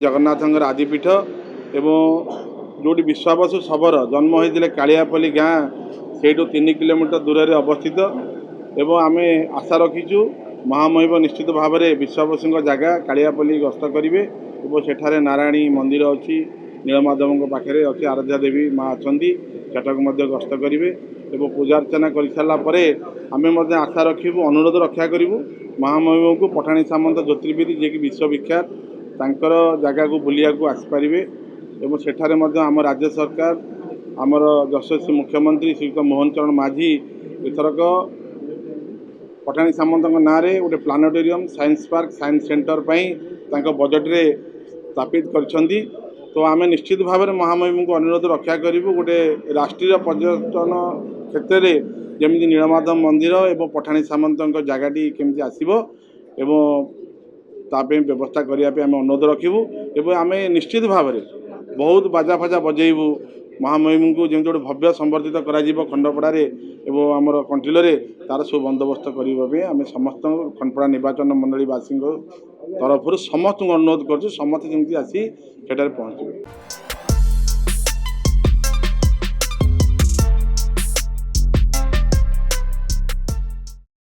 जगन्नाथंकर आदिपीठ एवं जोटी विश्वावसु शबर जन्म होते कालियापल्ली गाँ से 3 किलोमीटर दूर में अवस्थित एवं आम आशा रखीचु महामहिम निश्चित भाव में विश्वावसु जगह कालियापल्ली गस्त करेंगे और सेठारे नारायणी मंदिर अच्छी नीलमाधव पाखे अच्छी आराध्या देवी माँ अच्छा सेटा गस्त करेंगे और पूजा अर्चना कर सारापर आम आशा रखू अनुरोध रक्षा करूँ महामहिम को पठाणी सामंत ज्योतिर्विद जी की विश्वविख्यात तांकर जगह को बुलिया को आसपारे और सेठारे आम राज्य सरकार आमर यशस्वी मुख्यमंत्री श्रीयुक्त मोहन चरण माझी एथरक पठाणी सामंत ना गोटे planetarium science park science centre budget रे स्थापित करछंदी। तो आम निश्चित भाव में महामहिम को अनुरोध रक्षा करूँ गोटे राष्ट्रीय पर्यटन क्षेत्र में जमी नीलमाधव मंदिर और पठाणी सामंत जगहटी केमती आसो एवं तापे व्यवस्था करने आम अनुरोध रखू एवं आम निश्चित भाव में बहुत बाजा फाजा बजेबू महामहिम को जमी गोटे भव्य संबर्धित कर खंडपड़े एवं आमर कंटिल तार सब बंदोबस्त करने आम समस्त खंडपड़ा निर्वाचन मंडलीवासी तरफ समस्त अनुरोध कर समस्त जमी आसी सेठारे पहुँचे।